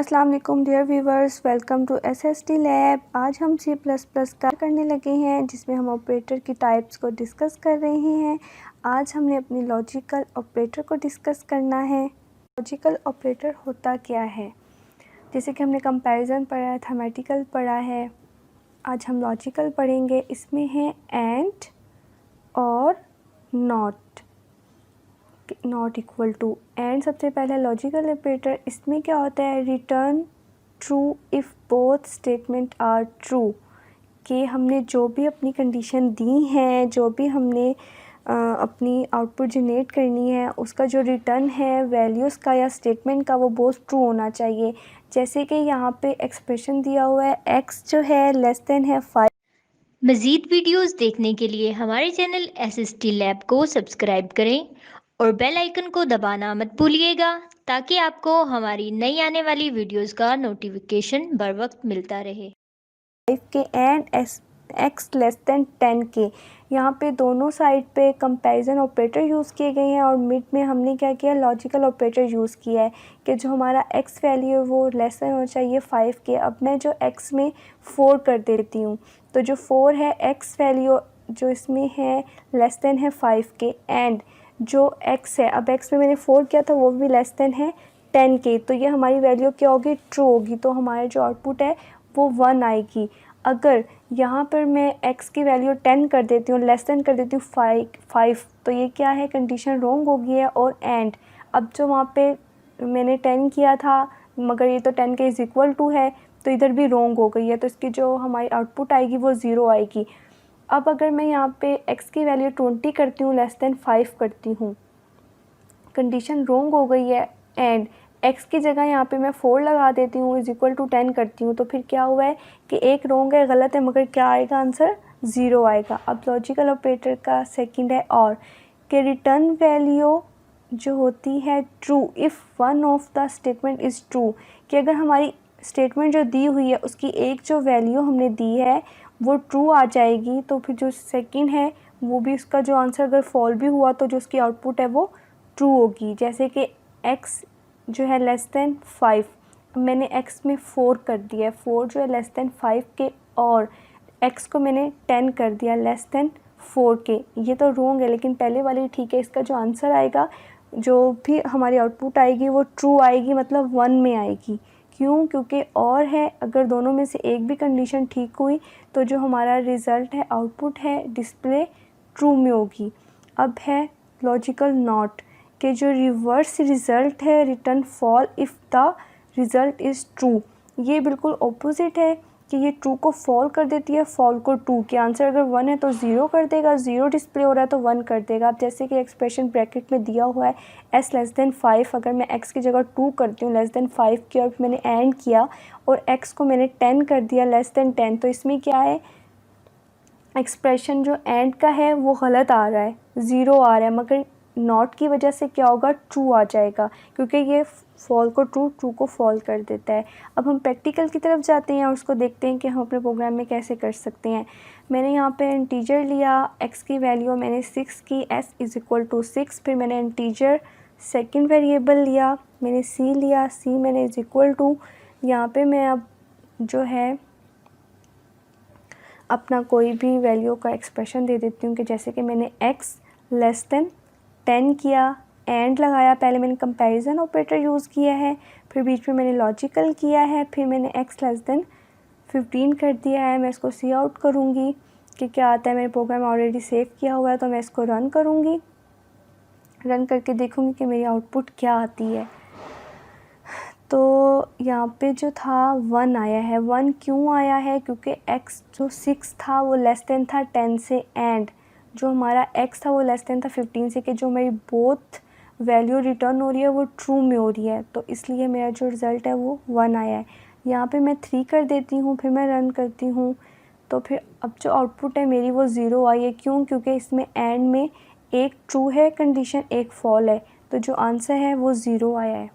अस्सलाम वालेकुम dear viewers, welcome to SST lab. आज हम C++ का करने लगे हैं जिसमें हम ऑपरेटर की टाइप्स को डिस्कस कर रहे हैं। आज हमने अपनी लॉजिकल ऑपरेटर को डिस्कस करना है। लॉजिकल ऑपरेटर होता क्या है, जैसे कि हमने कंपैरिजन पढ़ा है, थमेटिकल पढ़ा है, आज हम लॉजिकल पढ़ेंगे। इसमें है एंड और नॉट इक्वल टू। एंड सबसे पहले लॉजिकल ऑपरेटर, इसमें क्या होता है, return true if both statement are true. कि हमने जो भी अपनी कंडीशन दी है, जो भी हमने अपनी आउटपुट जनरेट करनी है, उसका जो रिटर्न है वैल्यूज़ का या स्टेटमेंट का, वो बोथ ट्रू होना चाहिए। जैसे कि यहाँ पे एक्सप्रेशन दिया हुआ है, x जो है लेस देन है 5। मज़ीद वीडियोस देखने के लिए हमारे चैनल SST लैब को सब्सक्राइब करें और बेल आइकन को दबाना मत भूलिएगा ताकि आपको हमारी नई आने वाली वीडियोस का नोटिफिकेशन बर वक्त मिलता रहे। 5 के एंड x लेस देन 10 के, यहाँ पे दोनों साइड पे कंपैरिजन ऑपरेटर यूज़ किए गए हैं और मिड में हमने क्या किया, लॉजिकल ऑपरेटर यूज़ किया है कि जो हमारा x वैल्यू है वो लेस देन होना चाहिए 5 के। अब मैं जो x में 4 कर देती हूँ, तो जो 4 है x वैल्यू जो इसमें है लेस देन है 5 के, एंड जो x है, अब x में मैंने 4 किया था वो भी लेस देन है 10 के, तो ये हमारी वैल्यू क्या होगी, ट्रू होगी। तो हमारे जो आउटपुट है वो 1 आएगी। अगर यहाँ पर मैं x की वैल्यू 10 कर देती हूँ, लेस देन कर देती हूँ 5, तो ये क्या है, कंडीशन रॉन्ग हो गई है। और एंड, अब जो वहाँ पे मैंने 10 किया था मगर ये तो 10 के इज़ इक्वल टू है, तो इधर भी रॉन्ग हो गई है, तो इसकी जो हमारी आउटपुट आएगी वो 0 आएगी। अब अगर मैं यहाँ पे x की वैल्यू 20 करती हूँ, लेस देन 5 करती हूँ, कंडीशन रॉन्ग हो गई है। एंड x की जगह यहाँ पे मैं 4 लगा देती हूँ, इज़ इक्वल टू 10 करती हूँ, तो फिर क्या हुआ है कि एक रॉन्ग है, गलत है, मगर क्या आएगा आंसर, 0 आएगा। अब लॉजिकल ऑपरेटर का सेकंड है और कि रिटर्न वैल्यू जो होती है true if one of the statement is true, कि अगर हमारी स्टेटमेंट जो दी हुई है उसकी एक जो वैल्यू हमने दी है वो ट्रू आ जाएगी, तो फिर जो सेकंड है वो भी, उसका जो आंसर अगर फॉल भी हुआ तो जो उसकी आउटपुट है वो ट्रू होगी। जैसे कि x जो है लेस देन 5, मैंने x में 4 कर दिया है, 4 जो है लेस देन 5 के, और x को मैंने 10 कर दिया लेस देन 4 के। ये तो रॉन्ग है लेकिन पहले वाली ठीक है। इसका जो आंसर आएगा, जो भी हमारी आउटपुट आएगी वो ट्रू आएगी, मतलब 1 में आएगी। क्यों? क्योंकि और है, अगर दोनों में से एक भी कंडीशन ठीक हुई तो जो हमारा रिज़ल्ट है, आउटपुट है, डिस्प्ले ट्रू में होगी। अब है लॉजिकल नॉट, कि जो रिवर्स रिज़ल्ट है, return fall if the result is true. ये बिल्कुल ऑपोजिट है कि ये ट्रू को फॉल कर देती है, फॉल को ट्रू। के आंसर अगर 1 है तो 0 कर देगा, 0 डिस्प्ले हो रहा है तो 1 कर देगा। अब जैसे कि एक्सप्रेशन ब्रैकेट में दिया हुआ है s लेस देन 5, अगर मैं x की जगह 2 करती हूँ लेस देन 5 की, और मैंने एंड किया और x को मैंने 10 कर दिया लेस देन 10, तो इसमें क्या है, एक्सप्रेशन जो एंड का है वो गलत आ रहा है, 0 आ रहा है, मगर नॉट की वजह से क्या होगा, ट्रू आ जाएगा, क्योंकि ये फॉल को ट्रू, ट्रू को फॉल कर देता है। अब हम प्रैक्टिकल की तरफ जाते हैं और उसको देखते हैं कि हम अपने प्रोग्राम में कैसे कर सकते हैं। मैंने यहाँ पे इंटीजर लिया, x की वैल्यू मैंने 6 की, s इज़ इक्वल टू 6, फिर मैंने इंटीजर सेकंड वेरिएबल लिया, मैंने c लिया, c मैंने इज़ इक्वल टू, यहाँ पे मैं अब जो है अपना कोई भी वैल्यू का एक्सप्रेशन दे देती हूँ, कि जैसे कि मैंने x लेस देन 10 किया, एंड लगाया, पहले मैंने कंपैरिजन ऑपरेटर यूज़ किया है, फिर बीच में मैंने लॉजिकल किया है, फिर मैंने x लेस देन 15 कर दिया है। मैं इसको सी आउट करूँगी कि क्या आता है, मेरे प्रोग्राम ऑलरेडी सेव किया हुआ है, तो मैं इसको रन करूँगी, रन करके देखूँगी कि मेरी आउटपुट क्या आती है। तो यहाँ पे जो था 1 आया है। 1 क्यों आया है? क्योंकि x जो 6 था वो लेस देन था 10 से, एंड जो हमारा x था वो लेस देन था 15 से, कि जो मेरी बोथ वैल्यू रिटर्न हो रही है वो ट्रू में हो रही है, तो इसलिए मेरा जो रिज़ल्ट है वो 1 आया है। यहाँ पे मैं 3 कर देती हूँ, फिर मैं रन करती हूँ, तो फिर अब जो आउटपुट है मेरी वो 0 आई है। क्यों? क्योंकि इसमें एंड में एक ट्रू है कंडीशन, एक फॉल है, तो जो आंसर है वो 0 आया है।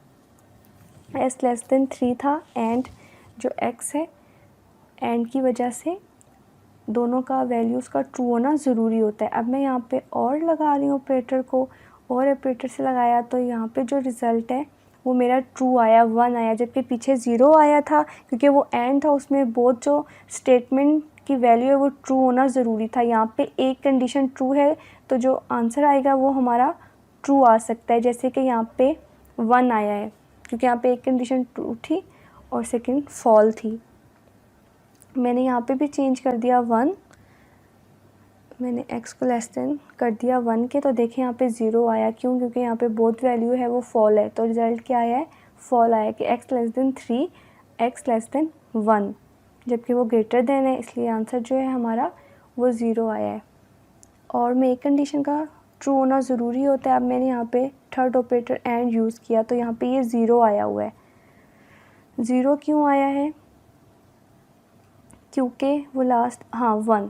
s लेस देन 3 था, एंड जो x है, एंड की वजह से दोनों का वैल्यूज़ का ट्रू होना ज़रूरी होता है। अब मैं यहाँ पे और लगा रही हूँ ऑपरेटर को, और ऑपरेटर से लगाया तो यहाँ पे जो रिज़ल्ट है वो मेरा ट्रू आया, 1 आया, जबकि पीछे 0 आया था क्योंकि वो एंड था, उसमें बहुत जो स्टेटमेंट की वैल्यू है वो ट्रू होना ज़रूरी था। यहाँ पे एक कंडीशन ट्रू है तो जो आंसर आएगा वो हमारा ट्रू आ सकता है, जैसे कि यहाँ पे 1 आया है क्योंकि यहाँ पे एक कंडीशन ट्रू थी और सेकंड फॉल थी। मैंने यहाँ पे भी चेंज कर दिया 1, मैंने x को लेस देन कर दिया 1 के, तो देखें यहाँ पे 0 आया। क्यों? क्योंकि यहाँ पे बोथ वैल्यू है वो फॉल है, तो रिज़ल्ट क्या आया है? फॉल आया कि x less than 3, x less than 1, जबकि वो ग्रेटर देन है, इसलिए आंसर जो है हमारा वो 0 आया है। और में एक कंडीशन का ट्रू होना ज़रूरी होता है। अब मैंने यहाँ पे थर्ड ऑपरेटर एंड यूज़ किया तो यहाँ पे ये 0 आया हुआ है। 0 क्यों आया है? क्योंकि वो लास्ट 1।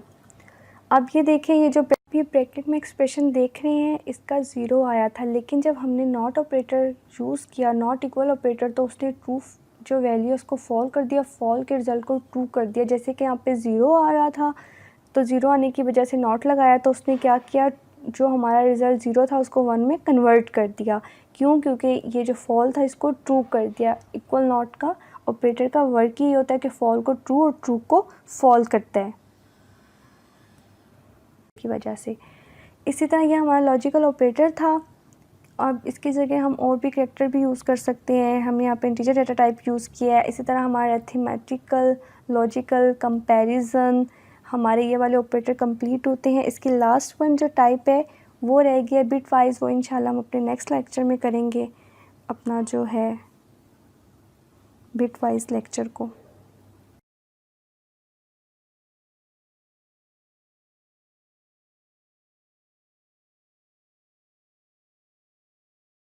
अब ये देखें, ये जो ब्रैकेट में एक्सप्रेशन देख रहे हैं इसका 0 आया था, लेकिन जब हमने नॉट ऑपरेटर यूज़ किया, नॉट इक्वल ऑपरेटर, तो उसने ट्रू जो वैल्यू उसको फॉल कर दिया, फॉल के रिज़ल्ट को ट्रू कर दिया। जैसे कि यहाँ पे 0 आ रहा था तो 0 आने की वजह से नॉट लगाया, तो उसने क्या किया, जो हमारा रिज़ल्ट 0 था उसको 1 में कन्वर्ट कर दिया। क्यों? क्योंकि ये जो फॉल था इसको ट्रू कर दिया। इक्वल नॉट का ऑपरेटर का वर्क ही होता है कि फॉल को ट्रू और ट्रू को फॉल करता है की वजह से। इसी तरह ये हमारा लॉजिकल ऑपरेटर था। अब इसकी जगह हम और भी कैरेक्टर भी यूज़ कर सकते हैं। हमने यहाँ पे इंटीजर डाटा टाइप यूज़ किया है। इसी तरह हमारा अरिथमेटिकल, लॉजिकल, कंपैरिजन, हमारे ये वाले ऑपरेटर कंप्लीट होते हैं। इसकी लास्ट वन जो टाइप है वो रह गया बिट वाइज, वो इंशाल्लाह हम अपने नेक्स्ट लेक्चर में करेंगे, अपना जो है बिट वाइज लेक्चर को।